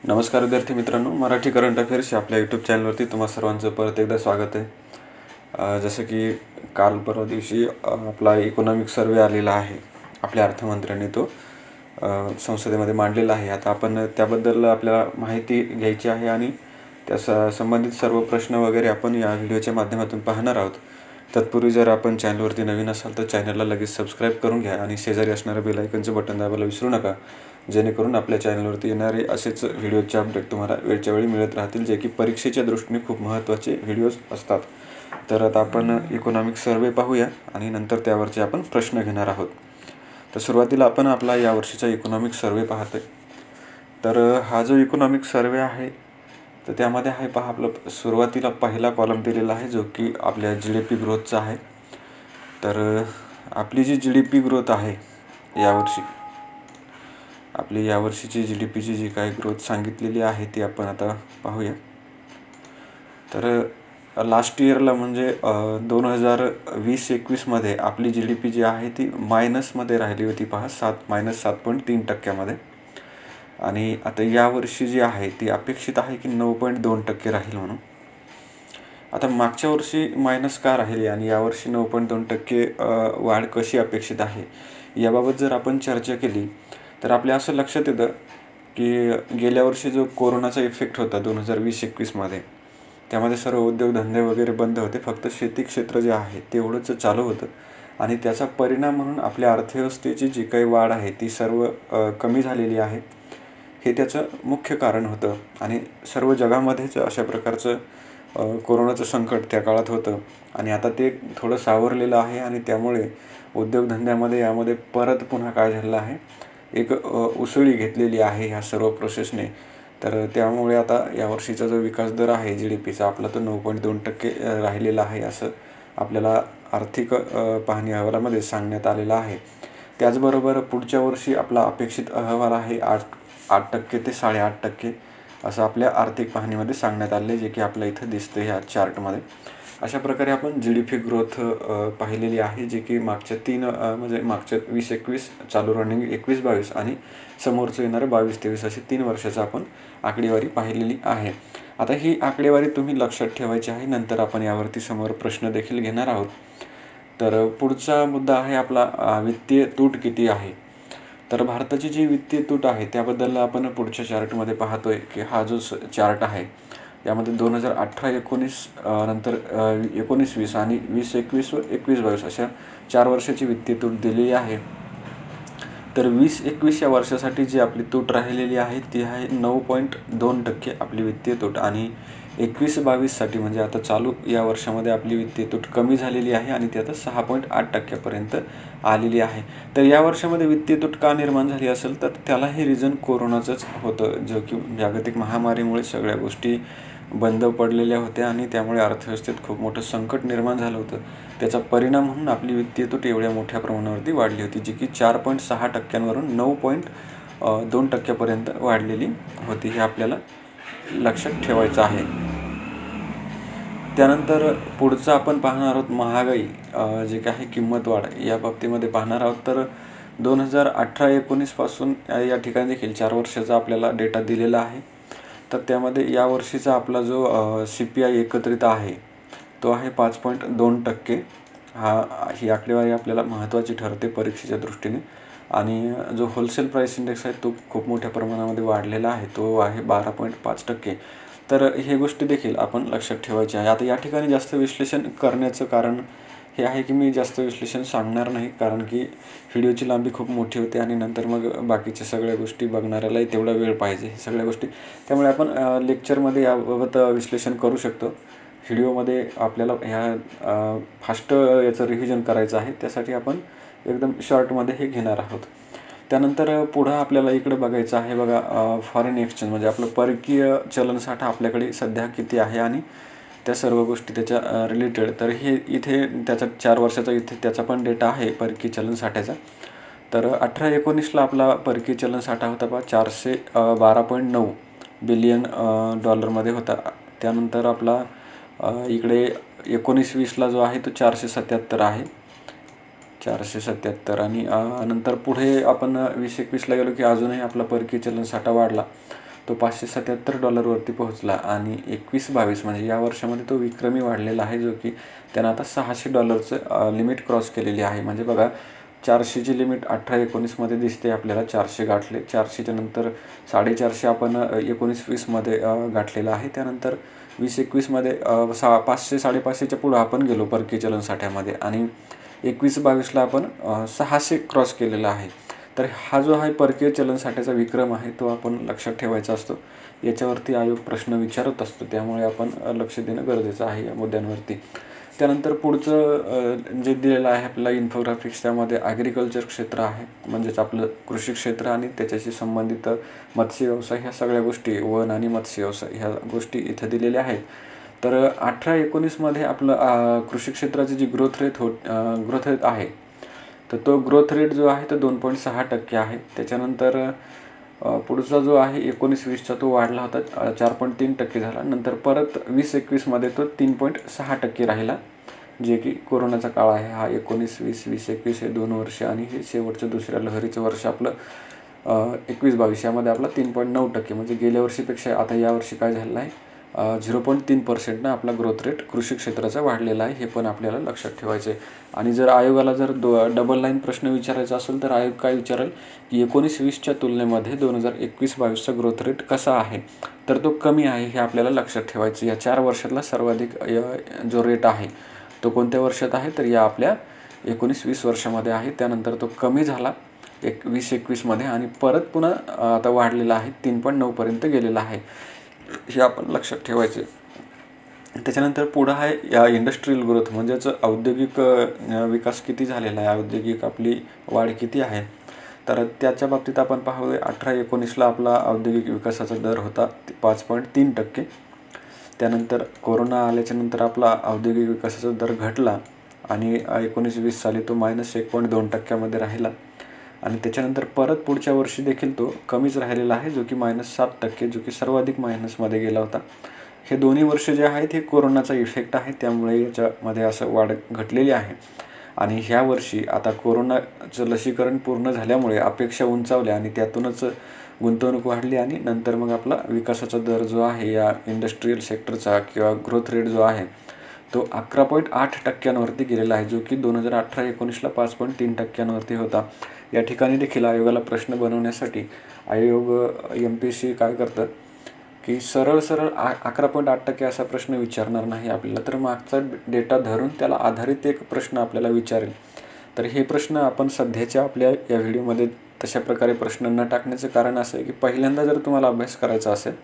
नमस्कार विद्यार्थी मित्रांनो, मराठी करंट अफेअर्स आपल्या यूट्यूब चॅनलवरती तुम्हा सर्वांचं परत एकदा स्वागत आहे. जसं की काल परवा दिवशी आपला इकॉनॉमिक सर्वे आलेला आहे. आपल्या अर्थमंत्र्यांनी तो संसदेमध्ये मांडलेला आहे. आता आपण त्याबद्दल आपल्याला माहिती घ्यायची आहे आणि त्या संबंधित सर्व प्रश्न वगैरे आपण या व्हिडिओच्या माध्यमातून पाहणार आहोत. तत्पूर्वी जर आपण चॅनलवरती नवीन असाल तर चॅनलला लगेच सबस्क्राईब करून घ्या आणि शेजारी असणाऱ्या बेल आयकॉनचं बटन दाबायला विसरू नका, जेणेकरून आपल्या चॅनलवरती येणारे असेच व्हिडिओचे अपडेट तुम्हाला वेळच्या वेळी मिळत राहतील, जे की परीक्षेच्या दृष्टीने खूप महत्त्वाचे व्हिडिओज असतात. तर आता आपण इकॉनॉमिक सर्वे पाहूया आणि नंतर त्यावरचे आपण प्रश्न घेणार आहोत. तर सुरुवातीला आपण आपला यावर्षीचा इकॉनॉमिक सर्वे पाहतोय. तर हा जो इकॉनॉमिक सर्वे आहे तर त्यामध्ये आहे पहा, आपलं सुरुवातीला पहिला कॉलम दिलेला आहे जो की आपल्या GDP ग्रोथचा आहे. तर आपली जी GDP ग्रोथ आहे यावर्षी, आपली यावर्षीची GDPची जी काही ग्रोथ सांगितलेली आहे ती आपण आता पाहूया. तर लास्ट इयरला म्हणजे 2020-21मध्ये आपली GDP जी आहे ती मायनसमध्ये राहिली होती पहा, -7.3% आणि आता यावर्षी जी आहे ती अपेक्षित आहे की 9.2% राहील म्हणून. आता मागच्या वर्षी मायनस का राहिली आणि यावर्षी 9.2% वाढ कशी अपेक्षित आहे याबाबत जर आपण चर्चा केली तर आपल्या असं लक्षात येतं की गेल्या वर्षी जो कोरोनाचा इफेक्ट होता 2020-21मध्ये, त्यामध्ये सर्व उद्योगधंदे वगैरे बंद होते. फक्त शेती क्षेत्र जे आहे तेवढंच चालू होतं आणि त्याचा परिणाम म्हणून आपल्या अर्थव्यवस्थेची जी काही वाढ आहे ती सर्व कमी झालेली आहे. हे त्याचं मुख्य कारण होतं आणि सर्व जगामध्येच अशा प्रकारचं कोरोनाचं संकट त्या काळात होतं आणि आता ते थोडं सावरलेलं आहे आणि त्यामुळे उद्योगधंद्यामध्ये यामध्ये परत पुन्हा काय झालेलं आहे, एक उसळी घेतलेली आहे ह्या सर्व प्रोसेसने. तर त्यामुळे आता यावर्षीचा जो विकास दर आहे GDPचा आपला तो 9.2% राहिलेला आहे, असं आपल्याला आर्थिक पाहणी अहवालामध्ये सांगण्यात आलेलं आहे. त्याचबरोबर पुढच्या वर्षी आपला अपेक्षित अहवाल आहे 8% ते 8.5% असं आपल्या आर्थिक पाहणीमध्ये सांगण्यात आले, जे की आपल्या इथं दिसतं ह्या चार्टमध्ये. अशा प्रकारे आपण GDP ग्रोथ पाहिलेली आहे, जे की मागच्या म्हणजे मागच्या 20-21 चालू रनिंग 21-22 आणि समोरचं येणारं 22-23 अशी 3 वर्षाचं आपण आकडेवारी पाहिलेली आहे. आता ही आकडेवारी तुम्ही लक्षात ठेवायची आहे. नंतर आपण यावरती समोर प्रश्न देखील घेणार आहोत. तर पुढचा मुद्दा आहे आपला वित्तीय तूट किती आहे. तर भारताची जी वित्तीय तूट आहे त्याबद्दल आपण पुढच्या चार्टमध्ये पाहतोय की हा जो चार्ट आहे यामध्ये 2018-19 नंतर 19-20 आणि 20-21 व 21-22 अशा 4 वर्षाची वित्तीय तूट दिलेली आहे. तर 20-21 या वर्षासाठी जी आपली तूट राहिलेली आहे ती आहे 9.2% आपली वित्तीय तूट आणि 21-22साठी म्हणजे आता चालू या वर्षामध्ये आपली वित्तीय तूट कमी झालेली आहे आणि ती आता 6.8% आलेली आहे. तर या वर्षामध्ये वित्तीय तूट का निर्माण झाली असेल तर त्याला हे रिझन कोरोनाचंच होतं, जो की जागतिक महामारीमुळे सगळ्या गोष्टी बंद पडलेल्या होत्या आणि त्यामुळे अर्थव्यवस्थेत खूप मोठं संकट निर्माण झालं होतं. त्याचा परिणाम म्हणून आपली वित्तीय तूट एवढ्या मोठ्या प्रमाणावरती वाढली होती, जी की 4.6%वरून 9.2%पर्यंत वाढलेली होती. हे आपल्याला लक्षात ठेवायचं आहे. त्यानंतर पुढचं आपण पाहणार आहोत महागाई, जे काही किंमत वाढ या बाबतीमध्ये पाहणार आहोत. तर 2018-19 पासून या ठिकाणी देखील 4 वर्षाचा आपल्याला डेटा दिलेला आहे. तर त्यामध्ये यावर्षीचा आपला जो CPI एकत्रित आहे तो आहे 5.2%. ही आकडेवारी आपल्याला महत्त्वाची ठरते परीक्षेच्या दृष्टीने. आणि जो होलसेल प्राईस इंडेक्स आहे तो खूप मोठ्या प्रमाणामध्ये वाढलेला आहे, तो आहे 12.5%. तर हे गोष्टी देखील आपण लक्षात ठेवायची आहे. आता या ठिकाणी जास्त विश्लेषण करण्याचं कारण हे आहे की मी जास्त विश्लेषण सांगणार नाही, कारण की व्हिडिओची लांबी खूप मोठी होते आणि नंतर मग बाकीच्या सगळ्या गोष्टी बघणाऱ्यालाही तेवढा वेळ पाहिजे हे सगळ्या गोष्टी. त्यामुळे आपण लेक्चरमध्ये याबाबत विश्लेषण करू शकतो. व्हिडिओमध्ये आपल्याला ह्या फास्ट याचं रिव्हिजन करायचं आहे, त्यासाठी आपण एकदम शॉर्टमध्ये हे घेणार आहोत. त्यानंतर पुढं आपल्याला इकडं बघायचं आहे बघा, फॉरेन एक्सचेंज म्हणजे आपलं परकीय चलनसाठा आपल्याकडे सध्या किती आहे आणि त्या सर्व गोष्टी त्याच्या रिलेटेड. तर हे इथे त्याचा 4 वर्षाचा इथे त्याचा पण डेटा आहे परकीय चलनसाठ्याचा. तर 18-19ला आपला परकीय चलनसाठा होता पहा 412.9 बिलियन डॉलरमध्ये होता. त्यानंतर आपला इकडे 19-20ला जो आहे तो 477 आहे, 477. आणि नंतर पुढे आपण 20-21ला गेलो की अजूनही आपला परकीय चलनसाठा वाढला. तो $577वरती पोहोचला आणि 21-22 म्हणजे या वर्षामध्ये तो विक्रमी वाढलेला आहे, जो की त्यानं आता $600चं लिमिट क्रॉस केलेली आहे. म्हणजे बघा 400ची लिमिट 18-19मध्ये दिसते आपल्याला, 400 गाठले. 400च्या नंतर 450 आपण 19-20मध्ये गाठलेला आहे. त्यानंतर 20-21मध्ये 500-550च्या पुढं आपण गेलो परकीय चलन साठ्यामध्ये आणि 21-22ला आपण 600 क्रॉस केलेला आहे. तर हा जो आहे परकीय चलन साठ्याचा विक्रम आहे तो आपण लक्षात ठेवायचा असतो. याच्यावरती आयोग प्रश्न विचारत असतो, त्यामुळे आपण लक्ष देणं गरजेचं आहे या मुद्द्यांवरती. त्यानंतर पुढचं जे दिलेलं आहे आपल्याला इन्फोग्राफिक्स, त्यामध्ये ॲग्रिकल्चर क्षेत्र आहे, म्हणजेच आपलं कृषी क्षेत्र आणि त्याच्याशी संबंधित मत्स्य व्यवसाय, ह्या सगळ्या गोष्टी, वन आणि मत्स्य व्यवसाय ह्या गोष्टी इथं दिलेल्या आहेत. तर 18-19मध्ये आपलं कृषी क्षेत्राची जी ग्रोथ रेट आहे, तर तो ग्रोथ रेट जो आहे तो 2.6% आहे. त्याच्यानंतर पुढचा जो आहे 19-20चा तो वाढला होता, 4.3% झाला. नंतर परत 20-21मध्ये तो 3.6% राहिला, जे की कोरोनाचा काळ आहे. हा 19-20, 20-21 हे 2 वर्ष आणि हे शेवटचं दुसऱ्या लहरीचं वर्ष आपलं 21-22 यामध्ये आपला 3.9%, म्हणजे गेल्या वर्षीपेक्षा आता यावर्षी काय झालेलं आहे 0.3%नं आपला ग्रोथ रेट कृषी क्षेत्राचा वाढलेला आहे. हे पण आपल्याला लक्षात ठेवायचं आहे. आणि जर आयोगाला जर डबल लाईन प्रश्न विचारायचा असेल तर आयोग काय विचारेल की 19-20च्या तुलनेमध्ये 2021-22चा ग्रोथ रेट कसा आहे, तर तो कमी आहे, हे आपल्याला लक्षात ठेवायचं. या 4 वर्षातला सर्वाधिक जो रेट आहे तो कोणत्या वर्षात आहे, तर या आपल्या 19-20 वर्षामध्ये आहे. त्यानंतर तो कमी झाला 20-21मध्ये आणि परत पुन्हा आता वाढलेला आहे, 3.9पर्यंत गेलेला आहे. हे आपण लक्षात ठेवायचे. त्याच्यानंतर पुढं आहे या इंडस्ट्रियल ग्रोथ, म्हणजेच औद्योगिक विकास किती झालेला आहे, औद्योगिक आपली वाढ किती आहे. तर त्याच्या बाबतीत आपण पाहूया 18-19ला आपला औद्योगिक विकासाचा दर होता 5.3%. त्यानंतर कोरोना आल्याच्यानंतर आपला औद्योगिक विकासाचा दर घटला आणि 19-20 साली तो -1.2%मध्ये राहिला आणि त्याच्यानंतर परत पुढच्या वर्षी देखील तो कमीच राहिलेला आहे, जो की -7%, जो की सर्वाधिक मायनसमध्ये गेला होता. हे दोन्ही वर्ष जे आहेत हे कोरोनाचा इफेक्ट आहे, त्यामुळे याच्यामध्ये असं वाढ घटलेली आहे. आणि ह्या वर्षी आता कोरोनाचं लसीकरण पूर्ण झाल्यामुळे अपेक्षा उंचावल्या आणि त्यातूनच गुंतवणूक वाढली आणि नंतर मग आपला विकासाचा दर जो आहे या इंडस्ट्रियल सेक्टरचा किंवा ग्रोथ रेट जो आहे तो 11.8%वरती गेलेला आहे, जो की 2018-19ला 5.3%वरती होता. या ठिकाणी देखील आयोगाला प्रश्न बनवण्यासाठी आयोग MPSC काय करतं की सरळ 11.8% असा प्रश्न विचारणार नाही आपल्याला, तर मागचा डेटा धरून त्याला आधारित एक प्रश्न आपल्याला विचारेल. तर हे प्रश्न आपण सध्याच्या आपल्या या व्हिडिओमध्ये तशा प्रकारे प्रश्न न टाकण्याचं कारण असं आहे की पहिल्यांदा जर तुम्हाला अभ्यास करायचा असेल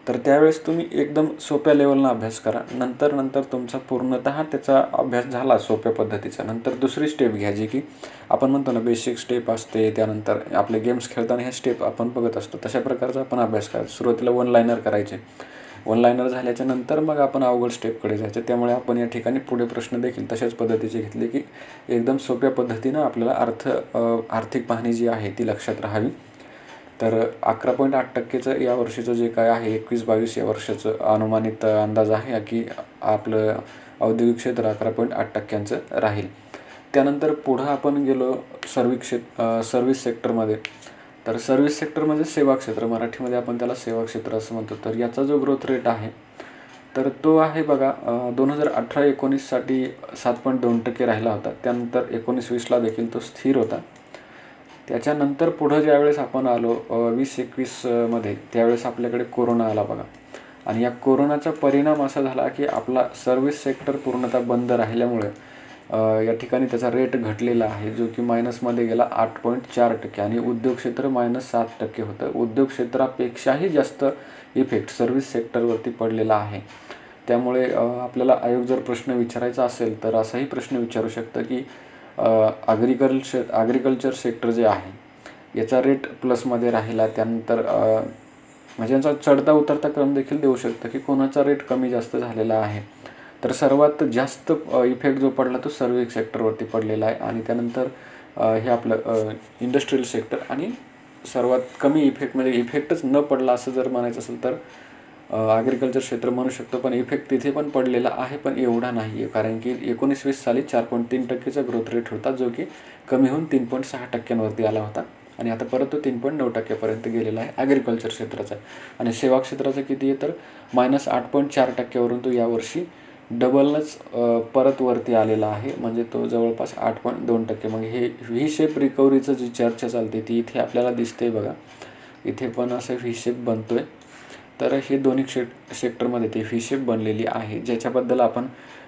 तर त्यावेळेस तुम्ही एकदम सोप्या लेवलनं अभ्यास करा. नंतर तुमचा पूर्णतः त्याचा अभ्यास झाला सोप्या पद्धतीचा, नंतर दुसरी स्टेप घ्या, जी की आपण म्हणतो ना बेसिक स्टेप असते. त्यानंतर आपले गेम्स खेळताना ह्या स्टेप आपण बघत असतो, तशा प्रकारचा आपण अभ्यास करायचा. सुरुवातीला 1 लायनर करायचे, 1 लायनर झाल्याच्या नंतर मग आपण अवघड स्टेपकडे जायचं. त्यामुळे आपण या ठिकाणी पुढे प्रश्न देखील तशाच पद्धतीचे घेतले की एकदम सोप्या पद्धतीनं आपल्याला आर्थिक पाहणी जी आहे ती लक्षात राहावी. तर 11.8%चं या वर्षीचं जे काय आहे 21-22 या वर्षाचं अनुमानित अंदाज आहे की आपलं औद्योगिक क्षेत्र 11.8%चं राहील. त्यानंतर पुढं आपण गेलो सर्व्हिस सेक्टरमध्ये. तर सर्व्हिस सेक्टर म्हणजे सेवा क्षेत्र, मराठीमध्ये आपण त्याला सेवा क्षेत्र असं म्हणतो. तर याचा जो ग्रोथ रेट आहे तर तो आहे बघा 2018-19साठी 7.2% राहिला होता. त्यानंतर 19-20ला देखील तो स्थिर होता. त्याच्यानंतर पुढं ज्यावेळेस आपण आलो 20-21मध्ये, त्यावेळेस आपल्याकडे कोरोना आला बघा. आणि या कोरोनाचा परिणाम असा झाला की आपला सर्व्हिस सेक्टर पूर्णतः बंद राहिल्यामुळे या ठिकाणी त्याचा रेट घटलेला आहे, जो की मायनसमध्ये गेला 8.4% आणि उद्योग क्षेत्र -7% होतं. उद्योग क्षेत्रापेक्षाही जास्त इफेक्ट सर्व्हिस सेक्टरवरती पडलेला आहे. त्यामुळे आपल्याला आयोग जर प्रश्न विचारायचा असेल तर असाही प्रश्न विचारू शकतं की ॲग्रिकल्चर सेक्टर जे आहे याचा रेट प्लसमध्ये राहिला, त्यानंतर म्हणजे यांचा चढता उतरता क्रम देखील देऊ शकतं की कोणाचा रेट कमी जास्त झालेला आहे. तर सर्वात जास्त इफेक्ट जो पडला तो सर्व्हिस सेक्टरवरती पडलेला आहे आणि त्यानंतर हे आपलं इंडस्ट्रियल सेक्टर आणि सर्वात कमी इफेक्ट म्हणजे इफेक्टच न पडला असं जर म्हणायचं असेल तर ॲग्रिकल्चर क्षेत्र म्हणू शकतो. पण इफेक्ट तिथे पण पडलेला आहे, पण एवढा नाही आहे, कारण की 19-20 साली 4.3%चा ग्रोथ रेट होता, जो की कमी होऊन 3.6%वरती आला होता. आणि आता परत तो 3.9% गेलेला आहे ॲग्रिकल्चर क्षेत्राचा. आणि सेवा क्षेत्राचं किती आहे तर -8.4%वरून तो यावर्षी डबलच परत वरती आलेला आहे, म्हणजे तो जवळपास 8.2%. मग हे व्ही शेप रिकव्हरीचं जी चर्चा चालते ती इथे आपल्याला दिसते बघा. इथे पण असं व्ही शेप बनतोय. तर हे दोन्ही सेक्टरमध्ये ते व्ही शेप बनलेली आहे, ज्याच्याबद्दल आपण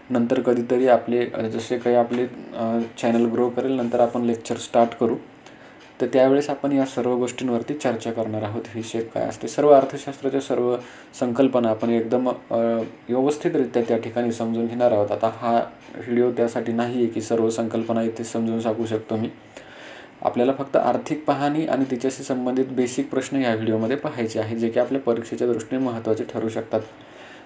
नंतर कधीतरी आपले जसे काही आपले चॅनल ग्रो करेल नंतर आपण लेक्चर स्टार्ट करू, तर त्यावेळेस आपण या सर्व गोष्टींवरती चर्चा करणार आहोत. व्ही शेप काय असते, सर्व अर्थशास्त्राच्या सर्व संकल्पना आपण एकदम व्यवस्थितरित्या त्या ठिकाणी समजून घेणार आहोत. आता हा व्हिडिओ त्यासाठी नाही आहे की सर्व संकल्पना इथे समजून सांगू शकतो मी. आपल्याला फक्त आर्थिक पाहणी आणि तिच्याशी संबंधित बेसिक प्रश्न या व्हिडिओमध्ये पाहायचे आहेत, जे की आपल्या परीक्षेच्या दृष्टीने महत्त्वाचे ठरू शकतात.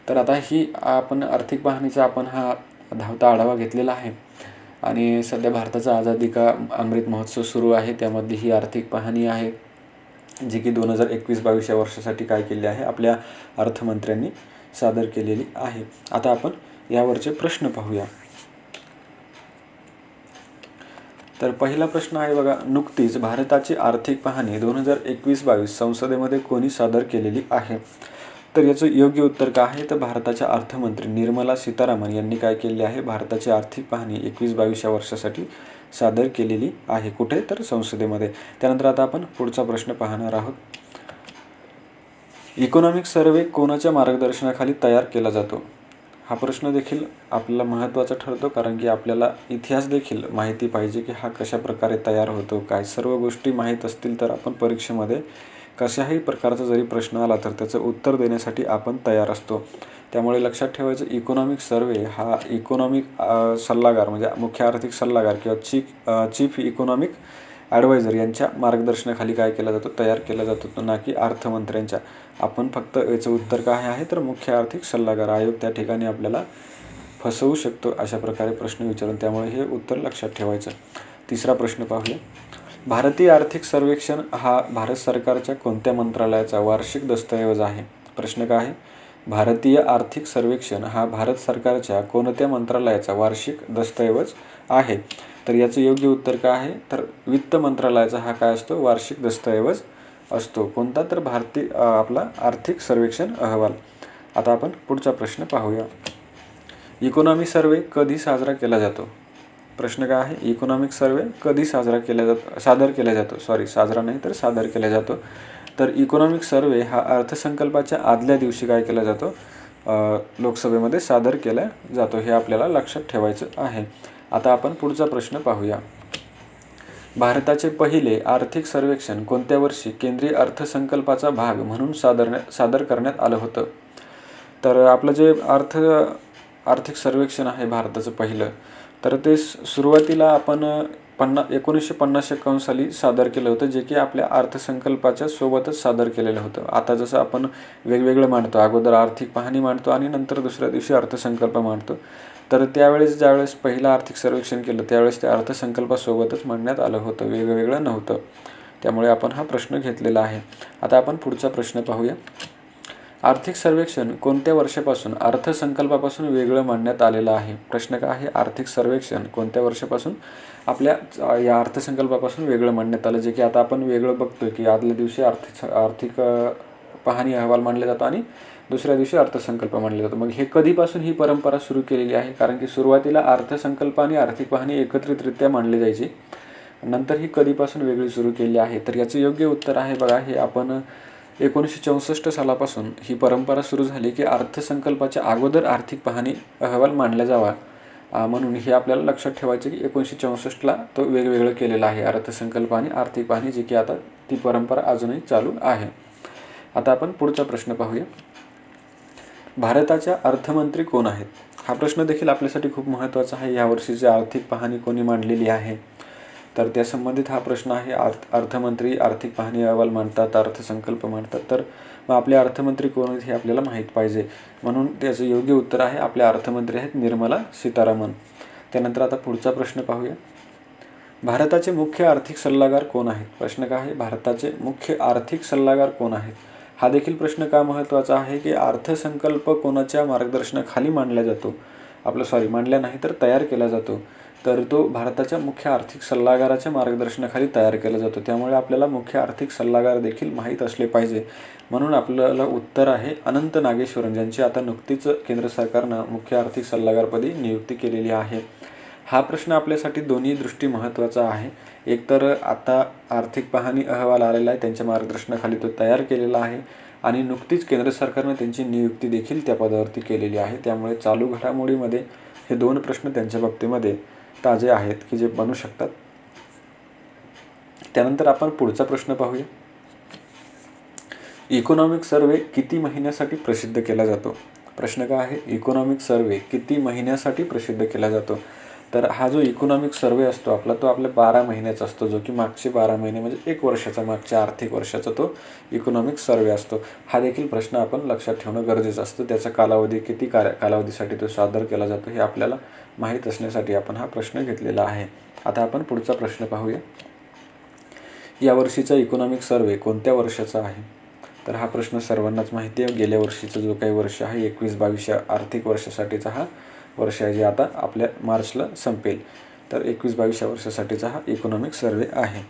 तर आता ही आपण आर्थिक पाहणीचा आपण हा धावता आढावा घेतलेला आहे. आणि सध्या भारताचा आझादी का अमृत महोत्सव सुरू आहे, त्यामध्ये ही आर्थिक पाहणी आहे, जी की 2021-22 या वर्षासाठी काय केली आहे आपल्या अर्थमंत्र्यांनी सादर केलेली आहे. आता आपण यावरचे प्रश्न पाहूया. तर पहिला प्रश्न आहे बघा, नुकतीच भारताची आर्थिक पाहणी 2021-22 संसदेमध्ये कोणी सादर केलेली आहे? तर याचं योग्य उत्तर काय आहे तर भारताच्या अर्थमंत्री निर्मला सीतारामन यांनी काय केले आहे, भारताची आर्थिक पाहणी 21-22 या वर्षासाठी सादर केलेली आहे. कुठे तर संसदेमध्ये. त्यानंतर आता आपण पुढचा प्रश्न पाहणार आहोत. इकॉनॉमिक सर्वे कोणाच्या मार्गदर्शनाखाली तयार केला जातो? हा प्रश्न देखील आपल्याला महत्त्वाचा ठरतो, कारण की आपल्याला इतिहास देखील माहिती पाहिजे की हा कशा प्रकारे तयार होतो, काय सर्व गोष्टी माहीत असतील तर आपण परीक्षेमध्ये कशाही प्रकारचा जरी प्रश्न आला तर त्याचं उत्तर देण्यासाठी आपण तयार असतो. त्यामुळे लक्षात ठेवायचं, इकॉनॉमिक सर्वे हा इकॉनॉमिक सल्लागार म्हणजे मुख्य आर्थिक सल्लागार किंवा चीफ इकॉनॉमिक ॲडवायझर यांच्या मार्गदर्शनाखाली काय केला जातो, तयार केला जातो, ना की अर्थमंत्र्यांच्या. आपण फक्त याचं उत्तर काय आहे तर मुख्य आर्थिक सल्लागार आयोग त्या ठिकाणी आपल्याला फसवू शकतो अशा प्रकारे प्रश्न विचारून, त्यामुळे हे उत्तर लक्षात ठेवायचं. तिसरा प्रश्न पाहूया. भारतीय आर्थिक सर्वेक्षण हा भारत सरकारच्या कोणत्या मंत्रालयाचा वार्षिक दस्तऐवज आहे? प्रश्न काय आहे, भारतीय आर्थिक सर्वेक्षण हा भारत सरकारच्या कोणत्या मंत्रालयाचा वार्षिक दस्तऐवज आहे? तर याचं योग्य उत्तर काय आहे तर वित्त मंत्रालयाचा हा काय असतो, वार्षिक दस्तऐवज असतो. कोणता तर भारतीय आपला आर्थिक सर्वेक्षण अहवाल. आता आपण पुढचा प्रश्न पाहूया. इकॉनॉमी सर्वे कधी साजरा केला जातो? प्रश्न काय आहे, इकॉनॉमिक सर्वे कधी सादर केला जातो? तर इकॉनॉमिक सर्वे हा अर्थसंकल्पाच्या आदल्या दिवशी काय केला जातो, लोकसभेमध्ये सादर केला जातो. हे आपल्याला लक्षात ठेवायचं आहे. आता आपण पुढचा प्रश्न पाहूया. भारताचे पहिले आर्थिक सर्वेक्षण कोणत्या वर्षी केंद्रीय अर्थसंकल्पाचा भाग म्हणून सादर करण्यात आलं होतं? तर आपलं जे आर्थिक सर्वेक्षण आहे भारताचं पहिलं, तर ते सुरुवातीला आपण 1950-51 साली सादर केलं होतं, जे की आपल्या अर्थसंकल्पाच्या सोबतच सादर केलेलं होतं. आता जसं आपण वेगवेगळं मांडतो, अगोदर आर्थिक पाहणी मांडतो आणि नंतर दुसऱ्या दिवशी अर्थसंकल्प मांडतो, तर ज्यावेळेस पहिलं आर्थिक सर्वेक्षण केलं त्यावेळेस ते अर्थसंकल्पासोबतच मांडण्यात आलं होतं, वेगवेगळं नव्हतं. त्यामुळे आपण हा प्रश्न घेतलेला आहे. आता आपण पुढचा प्रश्न पाहूया. आर्थिक सर्वेक्षण कोणत्या वर्षापासून अर्थसंकल्पापासून वेगळं मांडण्यात आलेलं आहे? प्रश्न काय आहे, आर्थिक सर्वेक्षण कोणत्या वर्षापासून आपल्या या अर्थसंकल्पापासून वेगळं मांडण्यात आलं, जे की आता आपण वेगळं बघतोय की आदल्या दिवशी आर्थिक पाहणी अहवाल मांडला जातो आणि दुसऱ्या दिवशी अर्थसंकल्प मांडला जातो. मग हे कधीपासून ही परंपरा सुरू केलेली आहे? कारण की सुरुवातीला अर्थसंकल्प आणि आर्थिक पाहणी एकत्रितरित्या मांडली जायची, नंतर ही कधीपासून वेगळी सुरू केली आहे? तर याचं योग्य उत्तर आहे बघा, हे आपण 1964 सालापासून ही परंपरा सुरू झाली की अर्थसंकल्पाच्या अगोदर आर्थिक पाहणी अहवाल मांडला जावा, म्हणून हे आपल्याला लक्षात ठेवायचे की 1964ला तो वेगवेगळं केलेला आहे अर्थसंकल्प आणि आर्थिक पाहणी, जी की आता ती परंपरा अजूनही चालू आहे. आता आपण पुढचा प्रश्न पाहूया. भारताच्या अर्थमंत्री कोण आहेत? हा प्रश्न देखील आपल्यासाठी खूप महत्त्वाचा आहे. यावर्षीची आर्थिक पाहणी कोणी मांडलेली आहे? तर त्या संबंधित हा प्रश्न आहे. अर्थमंत्री आर्थिक पाहणी अहवाल मांडतात, अर्थसंकल्प मांडतात, तर मग आपले अर्थमंत्री कोण आहेत हे आपल्याला माहीत पाहिजे, म्हणून त्याचं योग्य उत्तर आहे आपल्या अर्थमंत्री आहेत निर्मला सीतारामन. त्यानंतर आता पुढचा प्रश्न पाहूया. भारताचे मुख्य आर्थिक सल्लागार कोण आहेत? प्रश्न काय आहे, भारताचे मुख्य आर्थिक सल्लागार कोण आहेत? हा देखील प्रश्न का महत्त्वाचा आहे की अर्थसंकल्प कोणाच्या मार्गदर्शनाखाली मांडला जातो, मांडला नाही तर तयार केला जातो. तर तो भारताच्या मुख्य आर्थिक सल्लागाराच्या मार्गदर्शनाखाली तयार केला जातो. त्यामुळे आपल्याला मुख्य आर्थिक सल्लागार देखील माहीत असले पाहिजे. म्हणून आपल्याला उत्तर आहे अनंत नागेश्वरन, ज्यांची आता नुकतीच केंद्र सरकारनं मुख्य आर्थिक सल्लागारपदी नियुक्ती केलेली आहे. हा प्रश्न आपल्यासाठी दोन्ही दृष्टी महत्त्वाचा आहे. एकतर आता आर्थिक पाहणी अहवाल आलेला आहे, त्यांच्या मार्गदर्शनाखाली तो तयार केलेला आहे आणि नुकतीच केंद्र सरकारनं त्यांची नियुक्ती देखील त्या पदावरती केलेली आहे. त्यामुळे चालू घडामोडीमध्ये हे दोन प्रश्न त्यांच्या बाबतीमध्ये ताजे आहेत की जे बनू शकतात. त्यानंतर आपण पुढचा प्रश्न पाहूया. इकॉनॉमिक सर्वे किती महिन्यासाठी प्रसिद्ध केला जातो? प्रश्न काय आहे? इकॉनॉमिक सर्वे किती महिन्यासाठी प्रसिद्ध केला जातो? तर हा जो इकॉनॉमिक सर्वे असतो आपला, तो आपल्या 12 महिन्याचा असतो, जो की मागचे 12 महिने म्हणजे 1 वर्षाचा, मागच्या आर्थिक वर्षाचा तो इकॉनॉमिक सर्वे असतो. हा देखील प्रश्न आपण लक्षात ठेवणं गरजेचं असतं. त्याचा कालावधी किती कालावधीसाठी तो सादर केला जातो हे आपल्याला माहीत असण्यासाठी आपण हा प्रश्न घेतलेला आहे. आता आपण पुढचा प्रश्न पाहूया. यावर्षीचा इकॉनॉमिक सर्वे कोणत्या वर्षाचा आहे? तर हा प्रश्न सर्वांनाच माहिती आहे. गेल्या वर्षीचा जो काही वर्ष आहे 21-22 या आर्थिक वर्षासाठीचा हा वर्ष आहे, जे आता आपल्या मार्चला संपेल. तर 21-22 या वर्षासाठीचा हा इकॉनॉमिक सर्वे आहे.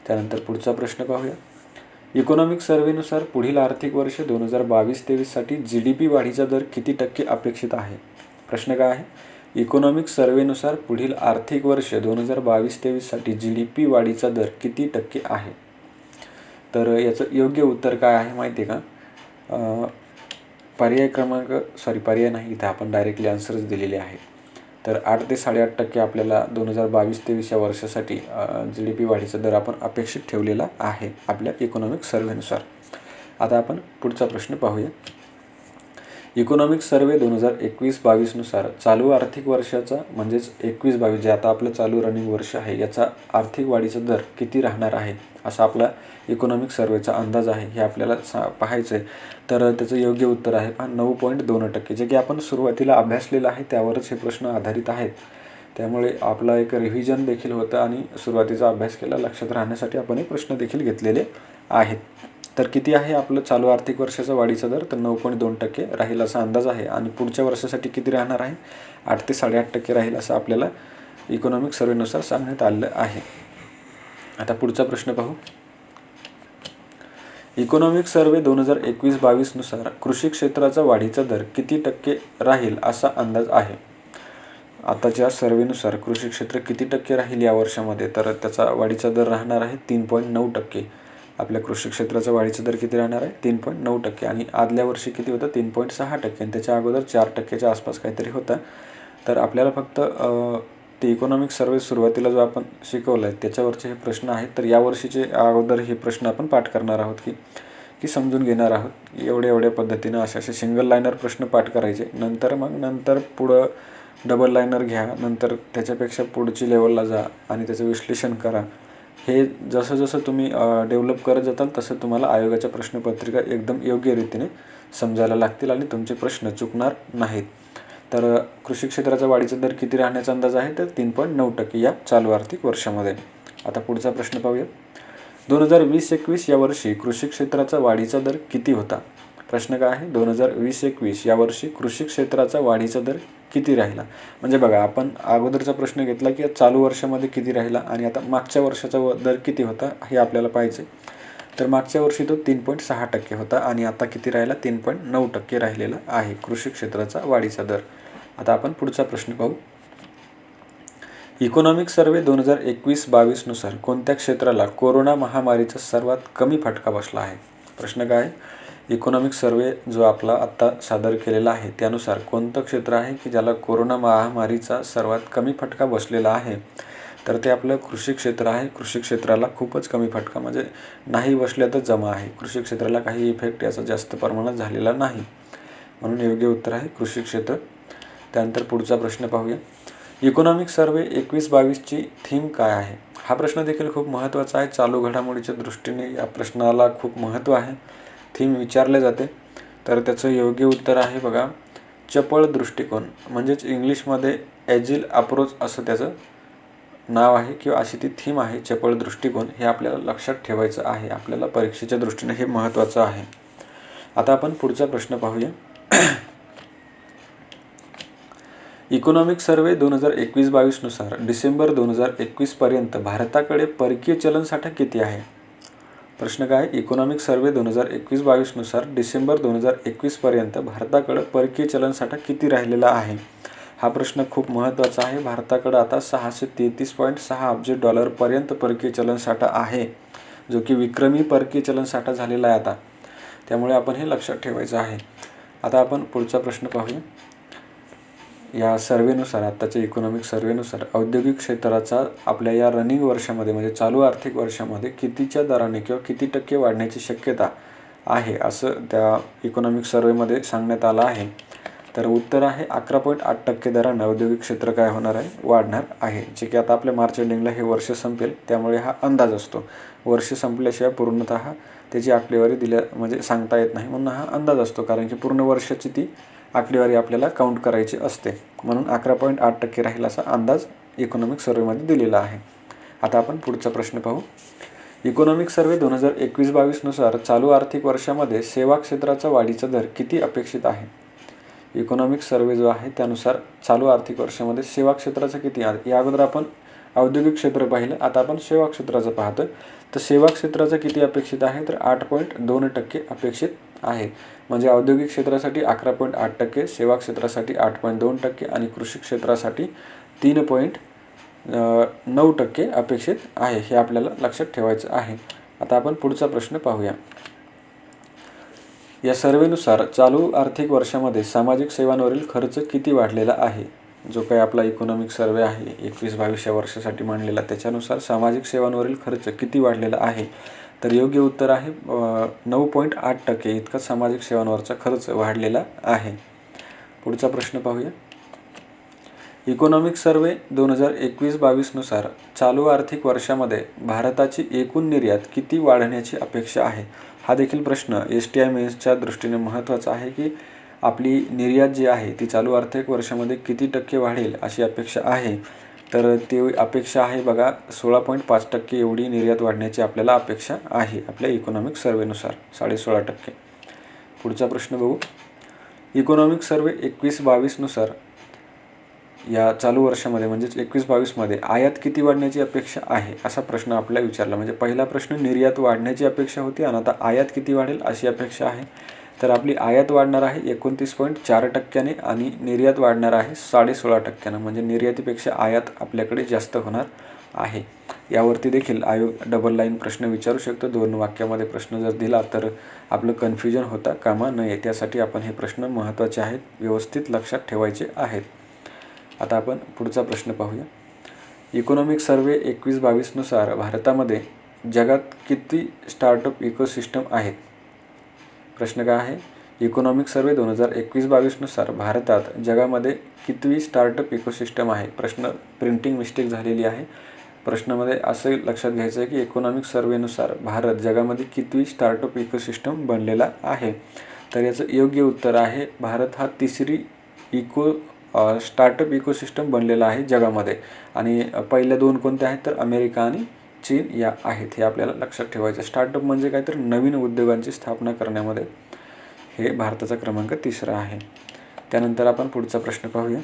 त्यानंतर पुढचा प्रश्न पाहूया. इकॉनॉमिक सर्वेनुसार पुढील आर्थिक वर्ष 2022-23 साठी GDP वाढीचा दर किती टक्के अपेक्षित आहे? प्रश्न काय आहे? इकॉनॉमिक सर्वेनुसार पुढील आर्थिक वर्ष 2022-23 साठी GDP वाढीचा दर किती टक्के आहे? तर याचं योग्य उत्तर काय आहे माहिती आहे का? पर्याय नाही, इथं आपण डायरेक्टली आन्सर्स दिलेले आहेत. तर 8 ते 8.5% आपल्याला 2022-23 या वर्षासाठी GDP वाढीचा दर आपण अपेक्षित ठेवलेला आहे आपल्या इकॉनॉमिक सर्वेनुसार. आता आपण पुढचा प्रश्न पाहूया. इकॉनॉमिक सर्वे 2021-22 नुसार चालू आर्थिक वर्षाचा म्हणजेच 21-22 जे आता आपलं चालू रनिंग वर्ष आहे, याचा आर्थिक वाढीचा दर किती राहणार आहे असा आपला इकॉनॉमिक सर्वेचा अंदाज आहे. हे आपल्याला पाहायचं आहे. तर त्याचं योग्य उत्तर आहे 9.2%, जे की आपण सुरुवातीला अभ्यासलेलं आहे त्यावरच हे प्रश्न आधारित आहेत. त्यामुळे आपला एक रिव्हिजन देखील होतं आणि सुरुवातीचा अभ्यास केला लक्षात राहण्यासाठी आपण हे प्रश्न देखील घेतलेले आहेत. तर किती आहे आपलं चालू आर्थिक वर्षाचा वाढीचा दर? तर 9.2% राहील असा अंदाज आहे. आणि पुढच्या वर्षासाठी किती राहणार आहे? 8 ते 8.5% राहील असं आपल्याला इकॉनॉमिक सर्वेनुसार सांगण्यात आलं आहे. आता पुढचा प्रश्न पाहू. इकॉनॉमिक सर्वे 2021-22 नुसार कृषी क्षेत्राचा वाढीचा दर किती टक्के राहील असा अंदाज आहे? आताच्या सर्वेनुसार कृषी क्षेत्र किती टक्के राहील या वर्षामध्ये? तर त्याचा वाढीचा दर राहणार आहे 3.9%. आपल्या कृषी क्षेत्राचा वाढीचा दर किती राहणार आहे? 3.9%. आणि आदल्या वर्षी किती होतं? 3.6%. आणि त्याच्या अगोदर 4%च्या आसपास काहीतरी होता. तर आपल्याला फक्त ते इकॉनॉमिक सर्वे सुरुवातीला जो आपण शिकवलं आहे त्याच्यावरचे हे प्रश्न आहेत. तर यावर्षीचे अगोदर हे प्रश्न आपण पाठ करणार आहोत की समजून घेणार आहोत. एवढ्या पद्धतीनं असे सिंगल लाईनर प्रश्न पाठ करायचे. नंतर पुढं डबल लाईनर घ्या, नंतर त्याच्यापेक्षा पुढची लेवलला जा आणि त्याचं विश्लेषण करा. हे जसं तुम्ही डेव्हलप करत जाताल तसं तुम्हाला आयोगाच्या प्रश्नपत्रिका एकदम योग्य रीतीने समजायला लागतील आणि तुमचे प्रश्न चुकणार नाहीत. तर कृषी क्षेत्राचा वाढीचा दर किती राहण्याचा अंदाज आहे? तर 3.9% या चालू आर्थिक वर्षामध्ये. आता पुढचा प्रश्न पाहूया. 2020-21 या वर्षी कृषी क्षेत्राचा वाढीचा दर किती होता? प्रश्न काय आहे? 2020-21 या वर्षी कृषी क्षेत्राचा वाढीचा दर किती राहिला? म्हणजे बघा, आपण अगोदरचा प्रश्न घेतला की चालू वर्षामध्ये किती राहिला आणि आता मागच्या वर्षाचा दर किती होता हे आपल्याला पाहिजे. तर मागच्या वर्षी तो 3.6% होता आणि आता किती राहिला? 3.9% राहिलेला आहे कृषी क्षेत्राचा वाढीचा दर. आता आपण पुढचा प्रश्न पाहू. इकॉनॉमिक सर्वे 2021-22 नुसार कोणत्या क्षेत्राला कोरोना महामारीचा सर्वात कमी फटका बसला आहे? प्रश्न काय आहे? इकॉनॉमिक सर्वे जो आपला आत्ता सादर केलेला आहे त्यानुसार कोणतं क्षेत्र आहे की ज्याला कोरोना महामारीचा सर्वात कमी फटका बसलेला आहे? तर ते आपलं कृषी क्षेत्र आहे. कृषी क्षेत्राला खूपच कमी फटका, म्हणजे नाही बसल्या तर जमा आहे. कृषी क्षेत्राला काही इफेक्ट याचा जास्त प्रमाणात झालेला नाही, म्हणून योग्य उत्तर आहे कृषी क्षेत्र. त्यानंतर पुढचा प्रश्न पाहूया. इकॉनॉमिक सर्वे 21-22ची थीम काय आहे? हा प्रश्न देखील खूप महत्त्वाचा आहे. चालू घडामोडीच्या दृष्टीने या प्रश्नाला खूप महत्त्व आहे. थीम विचारले जाते. तर त्याचं योग्य उत्तर आहे बघा, चपळ दृष्टिकोन, म्हणजेच इंग्लिशमध्ये ॲजिल अप्रोच असं त्याचं नाव आहे किंवा अशी ती थीम आहे, चपळ दृष्टिकोन. हे आपल्याला लक्षात ठेवायचं आहे. आपल्याला परीक्षेच्या दृष्टीने हे महत्त्वाचं आहे. आता आपण पुढचा प्रश्न पाहूया. इकॉनॉमिक सर्वे 2021-22 नुसार डिसेंबर 2021 भारताकडे परकीय चलनसाठा किती आहे? प्रश्न काय? इकॉनॉमिक सर्वे 2021-22 नुसार डिसेंबर 2021 भारताकडे परकीय चलनसाठा किती राहिलेला आहे? हा प्रश्न खूप महत्त्वाचा आहे. भारताकडे आता 633.6 अब्ज डॉलरपर्यंत परकीय चलनसाठा आहे, जो की विक्रमी परकीय चलनसाठा झालेला आहे आता. त्यामुळे आपण हे लक्षात ठेवायचं आहे. आता आपण पुढचा प्रश्न पाहूया. या सर्वेनुसार, आत्ताच्या इकॉनॉमिक सर्वेनुसार औद्योगिक क्षेत्राचा आपल्या या रनिंग वर्षामध्ये म्हणजे चालू आर्थिक वर्षामध्ये कितीच्या दराने किंवा किती टक्के वाढण्याची शक्यता आहे असं त्या इकॉनॉमिक सर्वेमध्ये सांगण्यात आलं आहे. तर उत्तर आहे 11.8% दराने औद्योगिक क्षेत्र काय होणार आहे? वाढणार आहे. जे की आता आपल्या मार्च एंडिंगला हे वर्ष संपेल, त्यामुळे हा अंदाज असतो. वर्ष संपल्याशिवाय पूर्णतः त्याची आकडेवारी म्हणजे सांगता येत नाही, म्हणून हा अंदाज असतो. कारण की पूर्ण वर्षाची ती आकडेवारी आपल्याला काउंट करायची असते, म्हणून 11.8% राहील असा अंदाज इकॉनॉमिक सर्वेमध्ये दिलेला आहे. आता आपण पुढचा प्रश्न पाहू. इकॉनॉमिक सर्वे 2021-22 नुसार चालू आर्थिक वर्षामध्ये सेवा क्षेत्राचा वाढीचा दर किती अपेक्षित आहे? इकॉनॉमिक सर्वे जो आहे त्यानुसार चालू आर्थिक वर्षामध्ये सेवा क्षेत्राचं किती आहे? या अगोदर आपण औद्योगिक क्षेत्र पाहिलं, आता आपण सेवा क्षेत्राचं पाहतोय. तर सेवा क्षेत्राचं किती अपेक्षित आहे? तर 8.2% अपेक्षित आहे. म्हणजे औद्योगिक क्षेत्रासाठी 11.8%, सेवा क्षेत्रासाठी 8.2% आणि कृषी क्षेत्रासाठी 3.9% अपेक्षित आहे. हे आपल्याला लक्षात ठेवायचं आहे. आता आपण पुढचा प्रश्न पाहूया. या सर्वेनुसार चालू आर्थिक वर्षामध्ये सामाजिक सेवांवरील खर्च किती वाढलेला आहे? जो काही आपला इकॉनॉमिक सर्वे आहे 21-22 या वर्षासाठी मांडलेला, त्याच्यानुसार सामाजिक सेवांवरील खर्च किती वाढलेला आहे? तर योग्य उत्तर आहे 9.8% इतका सामाजिक सेवांवरचा खर्च वाढलेला आहे. पुढचा प्रश्न पाहूया. इकॉनॉमिक सर्वे 2021-22 नुसार चालू आर्थिक वर्षामध्ये भारताची एकूण निर्यात किती वाढण्याची अपेक्षा आहे? हा देखील प्रश्न STI मेन्सच्या दृष्टीने महत्त्वाचा आहे की आपली निर्यात जी आहे ती चालू आर्थिक वर्षामध्ये किती टक्के वाढेल अशी अपेक्षा आहे. तर ती अपेक्षा आहे बघा 16.5% एवढी निर्यात वाढण्याची आपल्याला अपेक्षा आहे आपल्या इकॉनॉमिक सर्वेनुसार, 16.5%. पुढचा प्रश्न बघू. इकॉनॉमिक सर्वे 21-22 नुसार या चालू वर्षामध्ये म्हणजेच 21-22 मध्ये आयात किती वाढण्याची अपेक्षा आहे असा प्रश्न आपल्याला विचारला. म्हणजे पहिला प्रश्न निर्यात वाढण्याची अपेक्षा होती आणि आता आयात किती वाढेल अशी अपेक्षा आहे. तर आपली आयात वाढणार आहे 29.4% आणि निर्यात वाढणार आहे 16.5%. म्हणजे निर्यातीपेक्षा आयात आपल्याकडे जास्त होणार आहे. यावरती देखील आयोग डबल लाईन प्रश्न विचारू शकतो. 2 वाक्यामध्ये प्रश्न जर दिला तर आपलं कन्फ्युजन होता कामा नये. त्यासाठी आपण हे प्रश्न महत्त्वाचे आहेत, व्यवस्थित लक्षात ठेवायचे आहेत. आता आपण पुढचा प्रश्न पाहूया. इकॉनॉमिक सर्वे 21-22 नुसार भारतामध्ये जगात किती स्टार्टअप इकोसिस्टम आहेत? प्रश्न काय आहे? इकॉनॉमिक सर्वे 2021-22 नुसार भारतात जगामध्ये कितवी स्टार्टअप इकोसिस्टम आहे? प्रश्न प्रिंटिंग मिस्टेक झालेली आहे. प्रश्नामध्ये असं लक्षात घ्यायचं आहे की इकॉनॉमिक सर्वेनुसार भारत जगामध्ये कितवी स्टार्टअप इकोसिस्टम बनलेला आहे? तर याचं योग्य उत्तर आहे भारत हा तिसरी स्टार्टअप इकोसिस्टम बनलेला आहे जगामध्ये. आणि पहिल्या 2 कोणत्या आहेत? तर अमेरिका आणि चीन या आहेत. हे आपल्याला लक्षात ठेवायचं. स्टार्टअप म्हणजे काय? तर नवीन उद्योगांची स्थापना करण्यामध्ये हे भारताचा क्रमांक 3रा आहे. त्यानंतर आपण पुढचा प्रश्न पाहूया.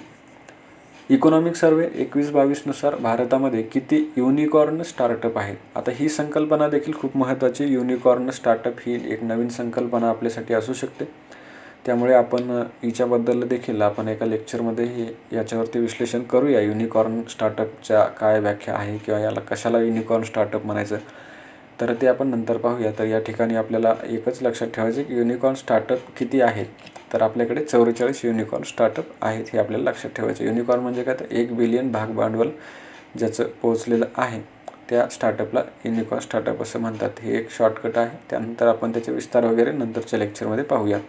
इकॉनॉमिक सर्वे 21-22 नुसार भारतामध्ये किती युनिकॉर्न स्टार्टअप आहेत? आता ही संकल्पना देखील खूप महत्त्वाची. युनिकॉर्न स्टार्टअप ही एक नवीन संकल्पना आपल्यासाठी असू शकते. त्यामुळे आपण हिच्याबद्दल देखील आपण एका लेक्चरमध्ये याच्यावरती विश्लेषण करूया. युनिकॉर्न स्टार्टअपच्या काय व्याख्या आहे किंवा याला कशाला युनिकॉर्न स्टार्टअप म्हणायचं, तर ते आपण नंतर पाहूया. तर या ठिकाणी आपल्याला एकच लक्षात ठेवायचं की युनिकॉर्न स्टार्टअप किती आहेत? तर आपल्याकडे 44 युनिकॉर्न स्टार्टअप आहेत हे आपल्याला लक्षात ठेवायचं. युनिकॉर्न म्हणजे काय? तर 1 बिलियन भाग भांडवल ज्याचं पोहोचलेलं आहे त्या स्टार्टअपला युनिकॉर्न स्टार्टअप असं म्हणतात. हे एक शॉर्टकट आहे. त्यानंतर आपण त्याचे विस्तार वगैरे नंतरच्या लेक्चरमध्ये पाहूया.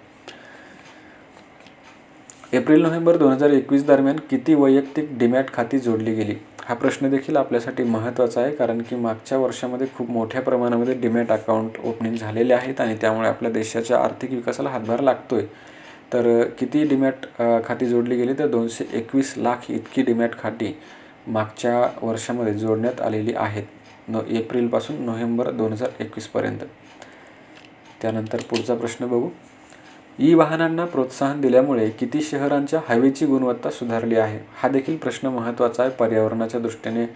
एप्रिल-नोव्हेंबर 2021 दरम्यान किती वैयक्तिक डीमॅट खाती जोडली गेली? हा प्रश्न देखील आपल्यासाठी महत्त्वाचा आहे, कारण की मागच्या वर्षामध्ये खूप मोठ्या प्रमाणामध्ये डीमॅट अकाउंट ओपनिंग झालेले आहेत आणि त्यामुळे आपल्या देशाच्या आर्थिक विकासाला हातभार लागतोय. तर किती डीमॅट खाती जोडली गेली? तर 221 लाख इतकी डीमॅट खाती मागच्या वर्षामध्ये जोडण्यात आलेली आहेत, एप्रिलपासून नोव्हेंबर 2021 पर्यंत. त्यानंतर पुढचा प्रश्न बघू. ई वाहनांना प्रोत्साहन दिल्यामुळे किती शहरांच्या हवेची गुणवत्ता सुधारली आहे? हा देखील प्रश्न महत्त्वाचा आहे. पर्यावरणाच्या दृष्टीने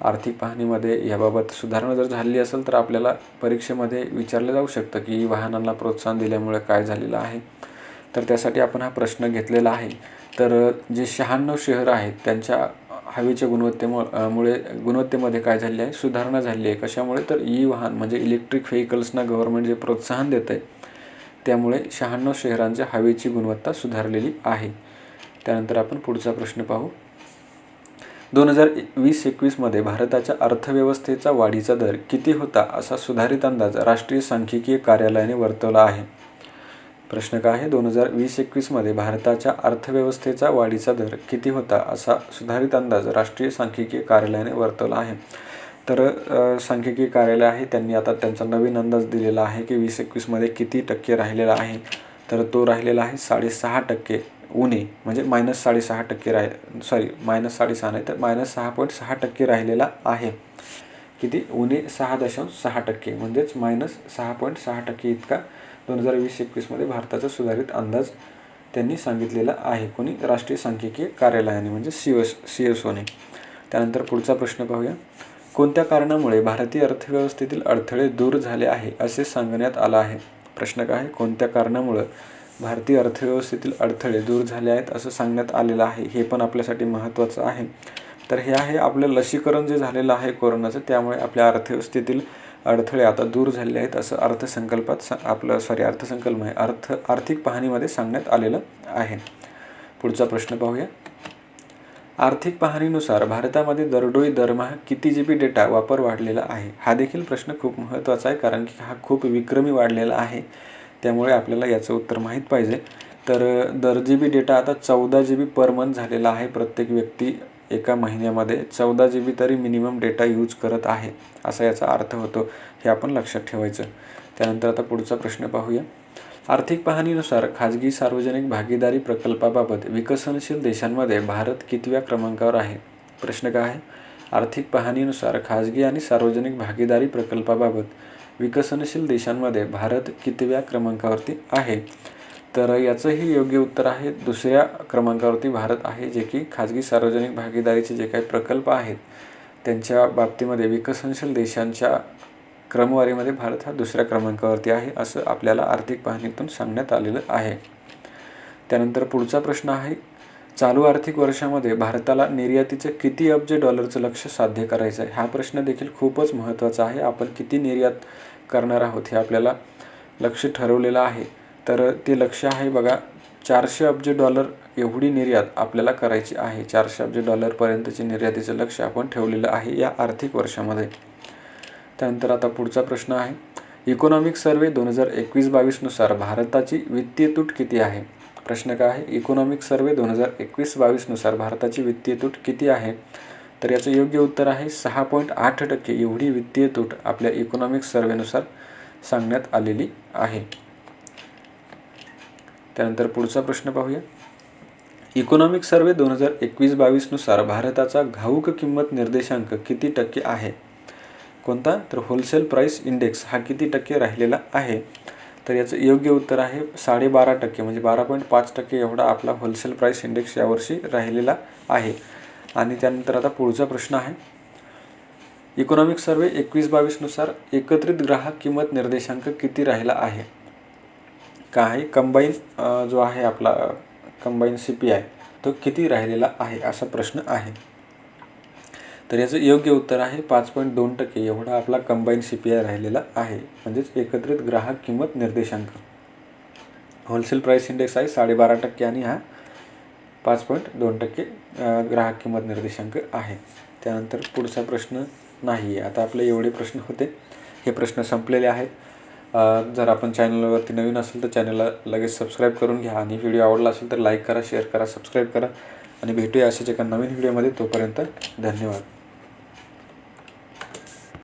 आर्थिक पाहणीमध्ये याबाबत सुधारणा जर झाली असेल तर आपल्याला परीक्षेमध्ये विचारलं जाऊ शकतं की ई वाहनांना प्रोत्साहन दिल्यामुळे काय झालेलं आहे. तर त्यासाठी आपण हा प्रश्न घेतलेला आहे. तर जे 96 शहरं आहेत त्यांच्या हवेच्या गुणवत्तेमध्ये काय झाले आहे, सुधारणा झाली आहे. कशामुळे? तर ई वाहन म्हणजे इलेक्ट्रिक व्हेकल्सना गव्हर्नमेंट जे प्रोत्साहन देत आहे त्यामुळे 96 शहरांच्या हवेची गुणवत्ता सुधारलेली आहे. त्यानंतर आपण पुढचा प्रश्न पाहू. 2020-21 मध्ये भारताच्या अर्थव्यवस्थेचा वाढीचा दर किती होता असा सुधारित अंदाज राष्ट्रीय सांख्यिकीय कार्यालयाने वर्तवला आहे? प्रश्न काय आहे? 2020-21 मध्ये भारताच्या अर्थव्यवस्थेचा वाढीचा दर किती होता असा सुधारित अंदाज राष्ट्रीय सांख्यिकीय कार्यालयाने वर्तवला आहे. तर सांख्यिकीय कार्यालय आहे त्यांनी आता त्यांचा नवीन अंदाज दिलेला आहे की 2021 मध्ये किती टक्के राहिलेला आहे. तर तो राहिलेला आहे 6.5% उणे, म्हणजे -6.5% -6.5 नाही तर -6.6% राहिलेला आहे. किती? उणे 6.6% म्हणजेच -6.6% इतका 2020-21 मध्ये भारताचा सुधारित अंदाज त्यांनी सांगितलेला आहे. कोणी? राष्ट्रीय सांख्यिकीय कार्यालयाने म्हणजे CSOने. त्यानंतर पुढचा प्रश्न पाहूया. कोणत्या कारणामुळे भारतीय अर्थव्यवस्थेतील अडथळे दूर झाले आहे असे सांगण्यात आलं आहे? प्रश्न काय आहे? कोणत्या कारणामुळे भारतीय अर्थव्यवस्थेतील अडथळे दूर झाले आहेत असं सांगण्यात आलेलं आहे? हे पण आपल्यासाठी महत्त्वाचं आहे. तर हे आहे आपलं लसीकरण जे झालेलं आहे कोरोनाचं, त्यामुळे आपल्या अर्थव्यवस्थेतील अडथळे आता दूर झाले आहेत असं आर्थिक पाहणीमध्ये सांगण्यात आलेलं आहे. पुढचा प्रश्न पाहूया. आर्थिक पाहणीनुसार भारतामध्ये दरमहा किती GB डेटा वापर वाढलेला आहे? हा देखील प्रश्न खूप महत्त्वाचा आहे कारण की हा खूप विक्रमी वाढलेला आहे. त्यामुळे आपल्याला याचं उत्तर माहीत पाहिजे. तर दर GB डेटा आता 14 GB पर मंथ झालेला आहे. प्रत्येक व्यक्ती एका महिन्यामध्ये 14 GB तरी मिनिमम डेटा यूज करत आहे असा याचा अर्थ होतो. हे आपण लक्षात ठेवायचं. त्यानंतर आता पुढचा प्रश्न पाहूया. आर्थिक पाहणीनुसार खाजगी सार्वजनिक भागीदारी प्रकल्पाबाबत विकसनशील देशांमध्ये भारत कितव्या क्रमांकावर आहे? प्रश्न काय आहे? आर्थिक पाहणीनुसार खाजगी आणि सार्वजनिक भागीदारी प्रकल्पाबाबत विकसनशील देशांमध्ये भारत कितव्या क्रमांकावरती आहे? तर याचंही योग्य उत्तर आहे 2ऱ्या क्रमांकावरती भारत आहे, जे की खाजगी सार्वजनिक भागीदारीचे जे काही प्रकल्प आहेत त्यांच्या बाबतीमध्ये विकसनशील देशांच्या क्रमवारीमध्ये भारत हा 2ऱ्या क्रमांकावरती आहे असं आपल्याला आर्थिक पाहणीतून सांगण्यात आलेलं आहे. त्यानंतर पुढचा प्रश्न आहे. चालू आर्थिक वर्षामध्ये भारताला निर्यातीचं किती अब्ज डॉलरचं लक्ष्य साध्य करायचं आहे? हा प्रश्न देखील खूपच महत्त्वाचा आहे. आपण किती निर्यात करणार आहोत हे आपल्याला लक्ष्य ठरवलेलं आहे. तर ते लक्ष्य आहे बघा, $400 अब्ज एवढी निर्यात आपल्याला करायची आहे. $400 अब्ज पर्यंतचे निर्यातीचं लक्ष्य आपण ठेवलेलं आहे या आर्थिक वर्षामध्ये. त्यानंतर आता पुढचा प्रश्न आहे. इकॉनॉमिक सर्व्हे 2021-22 नुसार भारताची वित्तीय तूट किती आहे? प्रश्न काय आहे? इकॉनॉमिक सर्व्हे 2021-22 नुसार भारताची वित्तीय तूट किती आहे? तर याचं योग्य उत्तर आहे 6.8% एवढी वित्तीय तूट आपल्या इकॉनॉमिक सर्व्हेनुसार सांगण्यात आलेली आहे. त्यानंतर पुढचा प्रश्न पाहूया. इकॉनॉमिक सर्व्हे 2021-22 नुसार भारताचा घाऊक किंमत निर्देशांक किती टक्के आहे? कोणता? तर होलसेल प्राईस इंडेक्स हा किती टक्के राहिलेला आहे? तर याचं योग्य उत्तर आहे 12.5% म्हणजे 12.5% एवढा आपला होलसेल प्राईस इंडेक्स यावर्षी राहिलेला आहे. आणि त्यानंतर आता पुढचा प्रश्न आहे. इकॉनॉमिक सर्व्हे 21-22 नुसार एकत्रित ग्राहक किंमत निर्देशांक किती राहिला आहे? काय आहे? जो आहे आपला कंबाईन CPI तो किती राहिलेला आहे असा प्रश्न आहे. तर याचं योग्य उत्तर आहे 5.2% एवढा आपला कंबाईन CPI राहिलेला आहे, म्हणजेच एकत्रित ग्राहक किंमत निर्देशांक. होलसेल प्राईस इंडेक्स आहे 12.5% आणि हा 5.2% ग्राहक किंमत निर्देशांक आहे. त्यानंतर पुढचा प्रश्न नाही आहे. आता आपले एवढे प्रश्न होते, हे प्रश्न संपलेले आहेत. जर आपण चॅनलवरती नवीन असेल तर चॅनलला लगेच सबस्क्राईब करून घ्या आणि व्हिडिओ आवडला असेल तर लाईक करा, शेअर करा, सबस्क्राईब करा आणि भेटूया अशाच एका नवीन व्हिडिओमध्ये. तोपर्यंत धन्यवाद.